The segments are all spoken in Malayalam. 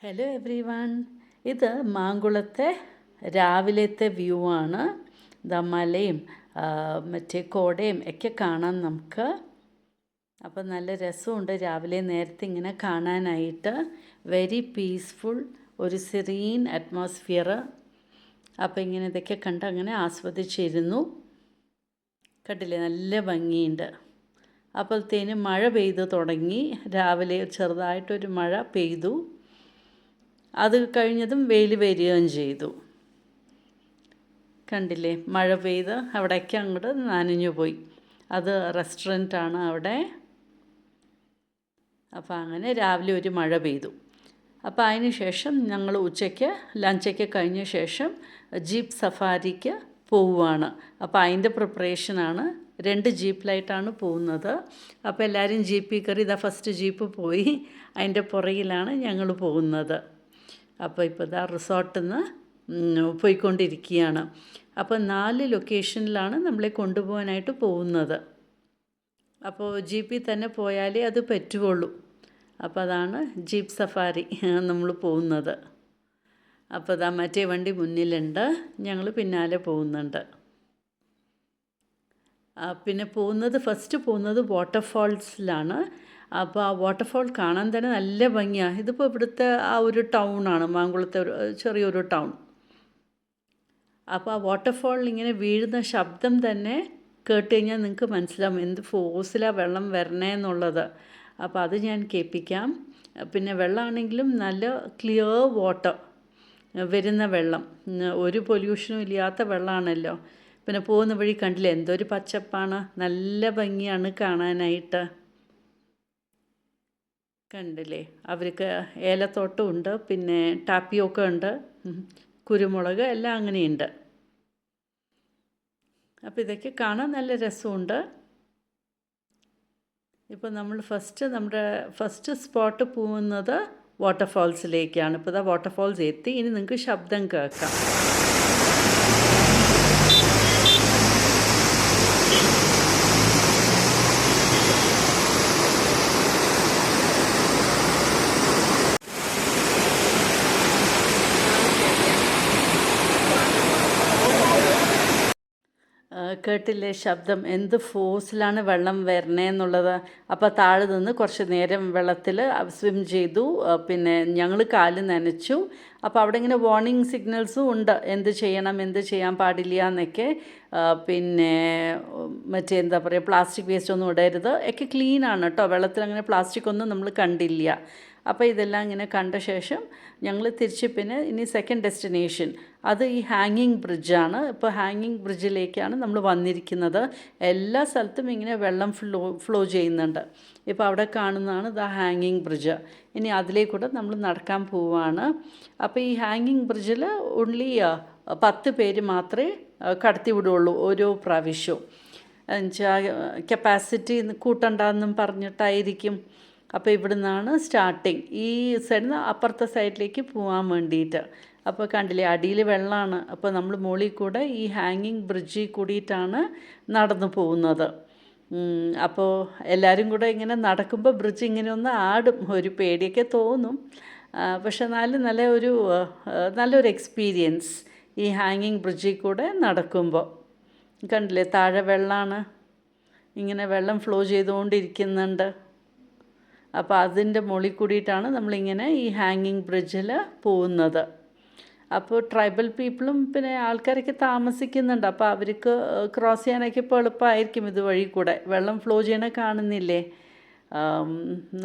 Hello every one. ഇത് മാങ്കുളത്തെ രാവിലത്തെ വ്യൂ ആണ്. ഇതാ മലയും മറ്റേ കോടയും ഒക്കെ കാണാൻ നമുക്ക്. അപ്പം നല്ല രസമുണ്ട് രാവിലെ നേരത്തെ ഇങ്ങനെ കാണാനായിട്ട്. വെരി പീസ്ഫുൾ, ഒരു സെറീൻ അറ്റ്മോസ്ഫിയർ. അപ്പം ഇങ്ങനെ ഇതൊക്കെ കണ്ട് അങ്ങനെ ആസ്വദിച്ചിരുന്നു. കണ്ടില്ലേ, നല്ല ഭംഗിയുണ്ട്. അപ്പോഴത്തേനും മഴ പെയ്തു തുടങ്ങി. രാവിലെ ചെറുതായിട്ടൊരു മഴ പെയ്തു. അത് കഴിഞ്ഞതും വെയിൽ വരികയും ചെയ്തു. കണ്ടില്ലേ, മഴ പെയ്ത് അവിടേക്ക് അങ്ങോട്ട് നനഞ്ഞു പോയി. അത് റെസ്റ്റോറൻറ്റാണ് അവിടെ. അപ്പോൾ അങ്ങനെ രാവിലെ ഒരു മഴ പെയ്തു. അപ്പോൾ അതിന് ശേഷം ഞങ്ങൾ ഉച്ചയ്ക്ക് ലഞ്ചൊക്കെ കഴിഞ്ഞ ശേഷം ജീപ്പ് സഫാരിക്ക് പോവുകയാണ്. അപ്പോൾ അതിൻ്റെ പ്രിപ്പറേഷനാണ്. 2 ജീപ്പിലായിട്ടാണ് പോകുന്നത്. അപ്പോൾ എല്ലാവരും ജീപ്പിൽ കയറി. ഇതാ ഫസ്റ്റ് ജീപ്പ് പോയി. അതിൻ്റെ പുറകിലാണ് ഞങ്ങൾ പോകുന്നത്. അപ്പോൾ ഇപ്പോൾ ഇതാ റിസോർട്ടിൽ നിന്ന് പോയിക്കൊണ്ടിരിക്കുകയാണ്. അപ്പോൾ 4 ലൊക്കേഷനിലാണ് നമ്മളെ കൊണ്ടുപോകാനായിട്ട് പോകുന്നത്. അപ്പോൾ ജീപ്പിൽ തന്നെ പോയാലേ അത് പറ്റുകയുള്ളൂ. അപ്പോൾ അതാണ് ജീപ്പ് സഫാരി നമ്മൾ പോകുന്നത്. അപ്പോൾ ഇതാ മറ്റേ വണ്ടി മുന്നിലുണ്ട്, ഞങ്ങൾ പിന്നാലെ പോകുന്നുണ്ട്. പിന്നെ ഫസ്റ്റ് പോകുന്നത് വാട്ടർഫാൾസിലാണ്. അപ്പോൾ ആ വാട്ടർഫാൾ കാണാൻ തന്നെ നല്ല ഭംഗിയാണ്. ഇതിപ്പോൾ ഇവിടുത്തെ ആ ഒരു ടൗണാണ്, മാങ്കുളത്തെ ഒരു ചെറിയൊരു ടൗൺ. അപ്പോൾ ആ വാട്ടർഫാളിൽ ഇങ്ങനെ വീഴുന്ന ശബ്ദം തന്നെ കേട്ട് കഴിഞ്ഞാൽ നിങ്ങൾക്ക് മനസ്സിലാവും എന്ത് ഫോഴ്സിലാണ് വെള്ളം വരണേന്നുള്ളത്. അപ്പോൾ അത് ഞാൻ കേൾപ്പിക്കാം. പിന്നെ വെള്ളമാണെങ്കിലും നല്ല ക്ലിയർ വാട്ടർ വരുന്ന വെള്ളം, ഒരു പൊല്യൂഷനും ഇല്ലാത്ത വെള്ളമാണല്ലോ. പിന്നെ പോകുന്ന വഴി കണ്ടില്ലേ എന്തൊരു പച്ചപ്പാണ്, നല്ല ഭംഗിയാണ് കാണാനായിട്ട്. കണ്ടില്ലേ, അവർക്ക് ഏലത്തോട്ടം ഉണ്ട്, പിന്നെ ടാപ്പിയൊക്കെ ഉണ്ട്, കുരുമുളക് എല്ലാം അങ്ങനെയുണ്ട്. അപ്പോൾ ഇതൊക്കെ കാണാൻ നല്ല രസമുണ്ട്. ഇപ്പോൾ നമ്മൾ നമ്മുടെ ഫസ്റ്റ് സ്പോട്ട് പോകുന്നത് വാട്ടർഫാൾസിലേക്കാണ്. ഇപ്പോൾ ഇതാ വാട്ടർഫാൾസ് എത്തി. ഇനി നിങ്ങൾക്ക് ശബ്ദം കേൾക്കാം. കേട്ടില്ലേ ശബ്ദം, എന്ത് ഫോഴ്സിലാണ് വെള്ളം വരണേന്നുള്ളത്. അപ്പോൾ താഴെ നിന്ന് കുറച്ച് നേരം വെള്ളത്തിൽ സ്വിം ചെയ്തു. പിന്നെ ഞങ്ങൾ കാല് നനച്ചു. അപ്പോൾ അവിടെ ഇങ്ങനെ വാർണിംഗ് സിഗ്നൽസും ഉണ്ട്, എന്ത് ചെയ്യണം എന്ത് ചെയ്യാൻ പാടില്ല എന്നൊക്കെ. പിന്നെ മറ്റേ എന്താ പറയുക, പ്ലാസ്റ്റിക് വേസ്റ്റ് ഒന്നും ഇടരുത് ഒക്കെ. ക്ലീനാണ് കേട്ടോ, വെള്ളത്തിൽ അങ്ങനെ പ്ലാസ്റ്റിക് ഒന്നും നമ്മൾ കണ്ടില്ല. അപ്പോൾ ഇതെല്ലാം ഇങ്ങനെ കണ്ട ശേഷം ഞങ്ങൾ തിരിച്ച് പിന്നെ ഇനി സെക്കൻഡ് ഡെസ്റ്റിനേഷൻ അത് ഈ ഹാങ്ങിങ് ബ്രിഡ്ജാണ്. ഇപ്പോൾ ഹാങ്ങിങ് ബ്രിഡ്ജിലേക്കാണ് നമ്മൾ വന്നിരിക്കുന്നത്. എല്ലാ സ്ഥലത്തും ഇങ്ങനെ വെള്ളം ഫ്ലോ ചെയ്യുന്നുണ്ട്. ഇപ്പോൾ അവിടെ കാണുന്നതാണ് ദ ഹാങ്ങിങ് ബ്രിഡ്ജ്. ഇനി അതിലേക്കൂടെ നമ്മൾ നടക്കാൻ പോവുകയാണ്. അപ്പോൾ ഈ ഹാങ്ങിങ് ബ്രിഡ്ജിൽ ഓൺലി 10 പേര് മാത്രമേ കടത്തി വിടുകയുള്ളൂ ഓരോ പ്രാവശ്യവും. എന്നുവെച്ചാൽ കപ്പാസിറ്റി കൂട്ടണ്ടെന്നും പറഞ്ഞിട്ടായിരിക്കും. അപ്പോൾ ഇവിടെ നിന്നാണ് സ്റ്റാർട്ടിങ്, ഈ സൈഡിൽ നിന്ന് അപ്പുറത്തെ സൈഡിലേക്ക് പോകാൻ വേണ്ടിയിട്ട്. അപ്പോൾ കണ്ടില്ലേ, അടിയിൽ വെള്ളമാണ്. അപ്പോൾ നമ്മൾ മുകളിൽ കൂടെ ഈ ഹാങ്ങിങ് ബ്രിഡ്ജിൽ കൂടിയിട്ടാണ് നടന്നു പോകുന്നത്. അപ്പോൾ എല്ലാവരും കൂടെ ഇങ്ങനെ നടക്കുമ്പോൾ ബ്രിഡ്ജ് ഇങ്ങനെ ഒന്ന് ആടും, ഒരു പേടിയൊക്കെ തോന്നും. പക്ഷെ എന്നാലും നല്ലൊരു എക്സ്പീരിയൻസ് ഈ ഹാങ്ങിങ് ബ്രിഡ്ജിൽ കൂടെ നടക്കുമ്പോൾ. കണ്ടില്ലേ, താഴെ വെള്ളമാണ്, ഇങ്ങനെ വെള്ളം ഫ്ലോ ചെയ്തുകൊണ്ടിരിക്കുന്നുണ്ട്. അപ്പോൾ അതിൻ്റെ മുകളിൽ കൂടിയിട്ടാണ് നമ്മളിങ്ങനെ ഈ ഹാങ്ങിങ് ബ്രിഡ്ജിൽ പോകുന്നത്. അപ്പോൾ ട്രൈബൽ പീപ്പിളും പിന്നെ ആൾക്കാരൊക്കെ താമസിക്കുന്നുണ്ട്. അപ്പോൾ അവർക്ക് ക്രോസ് ചെയ്യാനൊക്കെ ഇപ്പോൾ എളുപ്പമായിരിക്കും ഇതുവഴി കൂടെ. വെള്ളം ഫ്ലോ ചെയ്യണ കാണുന്നില്ലേ,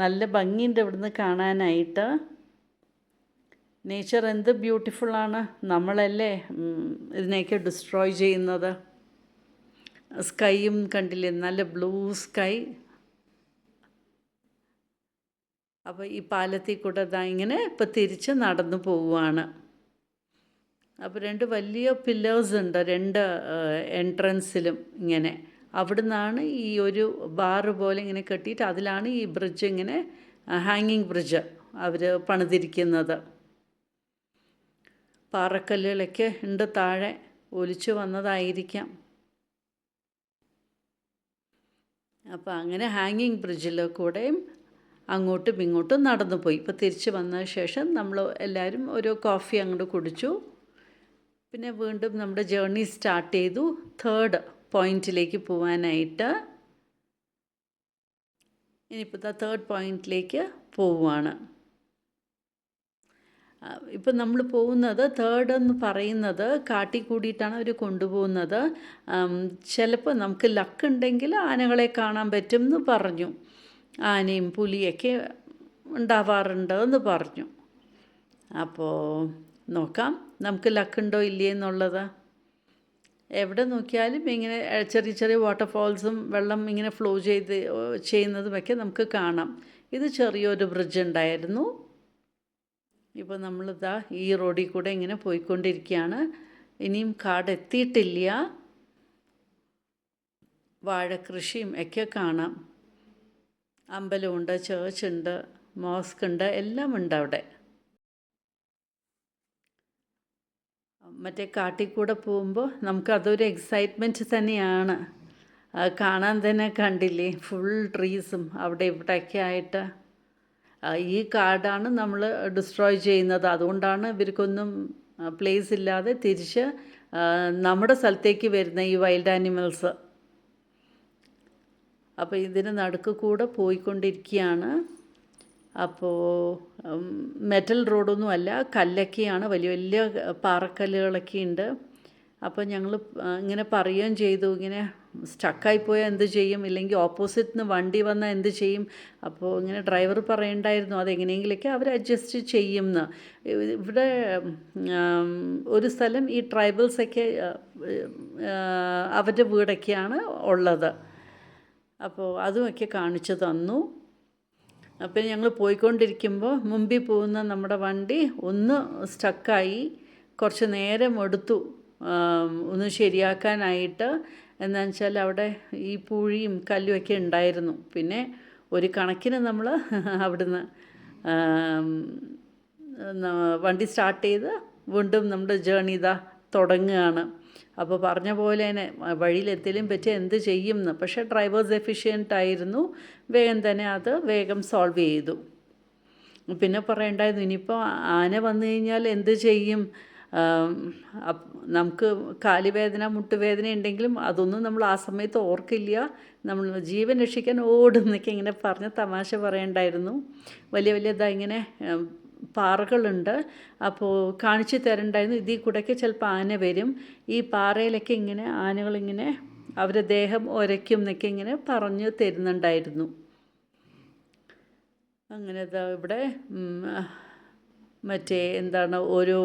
നല്ല ഭംഗിയുണ്ട് ഇവിടുന്ന് കാണാനായിട്ട്. നേച്ചർ എന്ത് ബ്യൂട്ടിഫുള്ളാണ്. നമ്മളല്ലേ ഇതിനെയൊക്കെ ഡിസ്ട്രോയ് ചെയ്യുന്നത്. സ്കൈയും കണ്ടില്ലേ, നല്ല ബ്ലൂ സ്കൈ. അപ്പോൾ ഈ പാലത്തിൽ കൂടെ ഇങ്ങനെ ഇപ്പോൾ തിരിച്ച് നടന്നു പോവുകയാണ്. അപ്പോൾ 2 വലിയ പില്ലേഴ്സ് ഉണ്ട് 2 എൻട്രൻസിലും. ഇങ്ങനെ അവിടെ നിന്നാണ് ഈ ഒരു ബാറ് പോലെ ഇങ്ങനെ കെട്ടിയിട്ട് അതിലാണ് ഈ ബ്രിഡ്ജ്, ഇങ്ങനെ ഹാങ്ങിങ് ബ്രിഡ്ജ് അവർ പണിതിരിക്കുന്നത്. പാറക്കല്ലുകളൊക്കെ ഉണ്ട് താഴെ, ഒലിച്ചു വന്നതായിരിക്കാം. അപ്പോൾ അങ്ങനെ ഹാങ്ങിങ് ബ്രിഡ്ജിൽ കൂടെയും അങ്ങോട്ടും ഇങ്ങോട്ടും നടന്നു പോയി. ഇപ്പോൾ തിരിച്ച് വന്ന ശേഷം നമ്മൾ എല്ലാവരും ഒരു കോഫി അങ്ങോട്ട് കുടിച്ചു. പിന്നെ വീണ്ടും നമ്മുടെ ജേർണി സ്റ്റാർട്ട് ചെയ്തു 3rd പോയിൻറ്റിലേക്ക് പോകാനായിട്ട്. ഇനിയിപ്പോൾ 3rd പോയിൻറ്റിലേക്ക് പോവുകയാണ്. ഇപ്പം നമ്മൾ പോകുന്നത് 3rd എന്ന് പറയുന്നത് കാട്ടിൽ കൂടിയിട്ടാണ് അവർ കൊണ്ടുപോകുന്നത്. ചിലപ്പോൾ നമുക്ക് ലക്ക് ഉണ്ടെങ്കിൽ ആനകളെ കാണാൻ പറ്റും എന്ന് പറഞ്ഞു. ആനയും പുലിയൊക്കെ ഉണ്ടാവാറുണ്ട് എന്ന് പറഞ്ഞു. അപ്പോൾ നോക്കാം നമുക്ക് ലക്കുണ്ടോ ഇല്ലേ എന്നുള്ളത്. എവിടെ നോക്കിയാലും ഇങ്ങനെ ചെറിയ ചെറിയ വാട്ടർഫോൾസും വെള്ളം ഇങ്ങനെ ഫ്ലോ ചെയ്യുന്നതുമൊക്കെ നമുക്ക് കാണാം. ഇത് ചെറിയൊരു ബ്രിഡ്ജ് ഉണ്ടായിരുന്നു. ഇപ്പോൾ നമ്മളിതാ ഈ റോഡിൽ കൂടെ ഇങ്ങനെ പോയിക്കൊണ്ടിരിക്കുകയാണ്. ഇനിയും കാട് എത്തിയിട്ടില്ല. വാഴക്കൃഷിയും ഒക്കെ കാണാം. അമ്പലമുണ്ട്, ചേർച്ചുണ്ട്, മോസ്ക് ഉണ്ട്, എല്ലാം ഉണ്ട് അവിടെ. മറ്റേ കാട്ടിൽ കൂടെ പോകുമ്പോൾ നമുക്കതൊരു എക്സൈറ്റ്മെൻറ്റ് തന്നെയാണ്. കാണാൻ തന്നെ കണ്ടില്ലേ, ഫുൾ ട്രീസും അവിടെ ഇവിടെയൊക്കെ ആയിട്ട്. ഈ കാടാണ് നമ്മൾ ഡിസ്ട്രോയ് ചെയ്യുന്നത്. അതുകൊണ്ടാണ് ഇവർക്കൊന്നും പ്ലേസ് ഇല്ലാതെ തിരിച്ച് നമ്മുടെ സ്ഥലത്തേക്ക് വരുന്ന ഈ വൈൽഡ് ആനിമൽസ്. അപ്പോൾ ഇതിന് നടുക്ക് കൂടെ പോയിക്കൊണ്ടിരിക്കുകയാണ്. അപ്പോൾ മെറ്റൽ റോഡൊന്നും അല്ല, കല്ലൊക്കെയാണ്, വലിയ വലിയ പാറക്കല്ലുകളൊക്കെ ഉണ്ട്. അപ്പോൾ ഞങ്ങൾ ഇങ്ങനെ പറയുകയും ചെയ്തു, ഇങ്ങനെ സ്റ്റക്കായിപ്പോയാൽ എന്ത് ചെയ്യും, ഇല്ലെങ്കിൽ ഓപ്പോസിറ്റ് നിന്ന് വണ്ടി വന്നാൽ എന്ത് ചെയ്യും. അപ്പോൾ ഇങ്ങനെ ഡ്രൈവർ പറയണ്ടായിരുന്നു അതെങ്ങനെയെങ്കിലൊക്കെ അവർ അഡ്ജസ്റ്റ് ചെയ്യുമെന്ന്. ഇവിടെ ഒരു സ്ഥലം ഈ ട്രൈബൽസൊക്കെ അവരുടെ വീടൊക്കെയാണ് ഉള്ളത്. അപ്പോൾ അതുമൊക്കെ കാണിച്ചു തന്നു. അപ്പം ഞങ്ങൾ പോയിക്കൊണ്ടിരിക്കുമ്പോൾ മുമ്പിൽ പോകുന്ന നമ്മുടെ വണ്ടി ഒന്ന് സ്റ്റക്കായി. കുറച്ച് നേരം എടുത്തു ഒന്ന് ശരിയാക്കാനായിട്ട്. എന്താണെന്ന് വെച്ചാൽ അവിടെ ഈ പൂഴിയും കല്ലുമൊക്കെ ഉണ്ടായിരുന്നു. പിന്നെ ഒരു കണക്കിന് നമ്മൾ അവിടുന്ന് വണ്ടി സ്റ്റാർട്ട് ചെയ്ത് വീണ്ടും നമ്മുടെ ജേർണി ഇതാ തുടങ്ങുകയാണ്. അപ്പോൾ പറഞ്ഞ പോലെ തന്നെ വഴിയിലെത്തിലും പറ്റിയ എന്ത് ചെയ്യുമെന്ന്. പക്ഷേ ഡ്രൈവേഴ്സ് എഫിഷ്യൻ്റ് ആയിരുന്നു, വേഗം തന്നെ അത് വേഗം സോൾവ് ചെയ്തു. പിന്നെ പറയണ്ടായിരുന്നു ഇനിയിപ്പോൾ ആന വന്നു കഴിഞ്ഞാൽ എന്ത് ചെയ്യും. നമുക്ക് കാലുവേദന മുട്ടുവേദന ഉണ്ടെങ്കിലും അതൊന്നും നമ്മൾ ആ സമയത്ത് ഓർക്കില്ല. നമ്മൾ ജീവൻ രക്ഷിക്കാൻ ഓടുന്നൊക്കെ ഇങ്ങനെ പറഞ്ഞ് തമാശ പറയണ്ടായിരുന്നു. വലിയ വലിയ ഇങ്ങനെ പാറകളുണ്ട്. അപ്പോൾ കാണിച്ചു തരണ്ടായിരുന്നു, ഇതിൽ കൂടെയൊക്കെ ചിലപ്പോൾ ആന വരും. ഈ പാറയിലൊക്കെ ഇങ്ങനെ ആനകളിങ്ങനെ അവരുടെ ദേഹം ഉരയ്ക്കും എന്നൊക്കെ ഇങ്ങനെ പറഞ്ഞു തരുന്നുണ്ടായിരുന്നു. അങ്ങനെ ഇവിടെ മറ്റേ എന്താണ് ഓരോ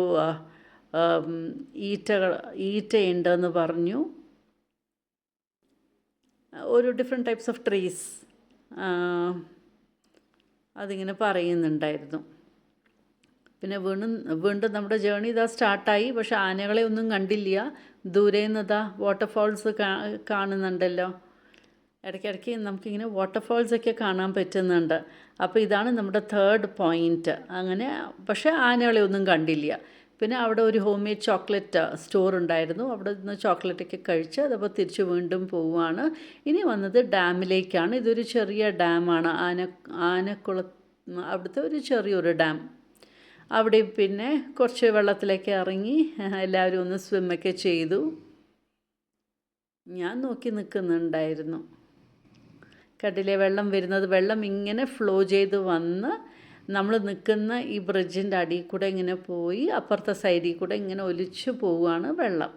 ഈറ്റയുണ്ടെന്ന് പറഞ്ഞു. ഓരോ ഡിഫറെൻറ്റ് ടൈപ്സ് ഓഫ് ട്രീസ് അതിങ്ങനെ പറയുന്നുണ്ടായിരുന്നു. പിന്നെ വീണ്ടും നമ്മുടെ ജേർണി ഇതാ സ്റ്റാർട്ടായി. പക്ഷേ ആനകളെ ഒന്നും കണ്ടില്ല. ദൂരെ നിന്ന് ഇതാ വാട്ടർഫോൾസ് കാണുന്നുണ്ടല്ലോ. ഇടയ്ക്കിടയ്ക്ക് നമുക്കിങ്ങനെ വാട്ടർഫോൾസൊക്കെ കാണാൻ പറ്റുന്നുണ്ട്. അപ്പോൾ ഇതാണ് നമ്മുടെ 3rd പോയിൻറ്റ്. അങ്ങനെ പക്ഷേ ആനകളെ ഒന്നും കണ്ടില്ല. പിന്നെ അവിടെ ഒരു ഹോം മെയ്ഡ് ചോക്ലേറ്റ് സ്റ്റോർ ഉണ്ടായിരുന്നു. അവിടെ നിന്ന് ചോക്ലേറ്റൊക്കെ കഴിച്ച് അതപ്പോൾ തിരിച്ച് വീണ്ടും പോവുകയാണ്. ഇനി വന്നത് ഡാമിലേക്കാണ്. ഇതൊരു ചെറിയ ഡാമാണ്, അവിടുത്തെ ഒരു ചെറിയൊരു ഡാം. അവിടെ പിന്നെ കുറച്ച് വെള്ളത്തിലേക്ക് ഇറങ്ങി എല്ലാവരും ഒന്ന് സ്വിമ്മൊക്കെ ചെയ്തു. ഞാൻ നോക്കി നിൽക്കുന്നുണ്ടായിരുന്നു. കണ്ടില്ലേ വെള്ളം വരുന്നത്. വെള്ളം ഇങ്ങനെ ഫ്ലോ ചെയ്ത് വന്ന് നമ്മൾ നിൽക്കുന്ന ഈ ബ്രിഡ്ജിൻ്റെ അടിയിൽ കൂടെ ഇങ്ങനെ പോയി അപ്പുറത്തെ സൈഡിൽ കൂടെ ഇങ്ങനെ ഒലിച്ചു പോവുകയാണ് വെള്ളം.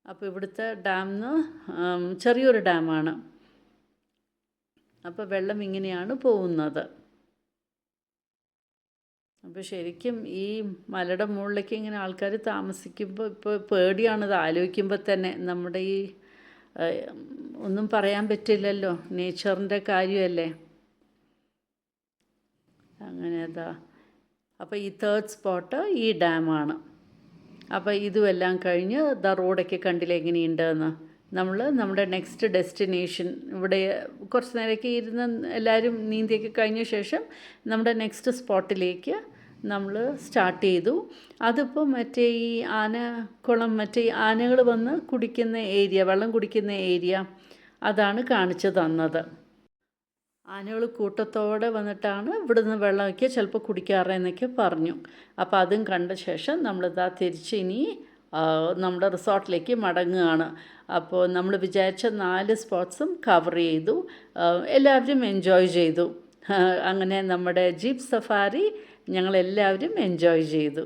അപ്പോൾ ഇവിടുത്തെ ഡാമിന് ചെറിയൊരു ഡാമാണ്. അപ്പോൾ വെള്ളം ഇങ്ങനെയാണ് പോകുന്നത്. അപ്പോൾ ശരിക്കും ഈ മലയുടെ മുകളിലേക്ക് ഇങ്ങനെ ആൾക്കാർ താമസിക്കുമ്പോൾ ഇപ്പോൾ പേടിയാണിത് ആലോചിക്കുമ്പോൾ തന്നെ. നമ്മുടെ ഈ ഒന്നും പറയാൻ പറ്റില്ലല്ലോ, നേച്ചറിൻ്റെ കാര്യമല്ലേ. അങ്ങനെ അപ്പോൾ ഈ 3rd സ്പോട്ട് ഈ ഡാമാണ്. അപ്പോൾ ഇതുമെല്ലാം കഴിഞ്ഞ് റോഡൊക്കെ കണ്ടില്ല എങ്ങനെയുണ്ടെന്ന്. നമ്മൾ നമ്മുടെ നെക്സ്റ്റ് ഡെസ്റ്റിനേഷൻ ഇവിടെ കുറച്ച് നേരമൊക്കെ ഇരുന്ന് എല്ലാവരും നീന്തിയൊക്കെ കഴിഞ്ഞ ശേഷം നമ്മുടെ നെക്സ്റ്റ് സ്പോട്ടിലേക്ക് നമ്മൾ സ്റ്റാർട്ട് ചെയ്തു. അതിപ്പോൾ മറ്റേ ഈ ആനക്കുളം, മറ്റേ ആനകൾ വന്ന് കുടിക്കുന്ന ഏരിയ, വെള്ളം കുടിക്കുന്ന ഏരിയ, അതാണ് കാണിച്ചു തന്നത്. ആനകൾ കൂട്ടത്തോടെ വന്നിട്ടാണ് ഇവിടുന്ന് വെള്ളമൊക്കെ ചിലപ്പോൾ കുടിക്കാറെന്നൊക്കെ പറഞ്ഞു. അപ്പോൾ അതും കണ്ട ശേഷം നമ്മളിതാ തിരിച്ച് ഇനി നമ്മുടെ റിസോർട്ടിലേക്ക് മടങ്ങുകയാണ്. അപ്പോൾ നമ്മൾ വിചാരിച്ച 4 സ്പോട്ട്സും കവർ ചെയ്തു. എല്ലാവരും എൻജോയ് ചെയ്തു. അങ്ങനെ നമ്മുടെ ജീപ്പ് സഫാരി ഞങ്ങളെല്ലാവരും എൻജോയ് ചെയ്തു.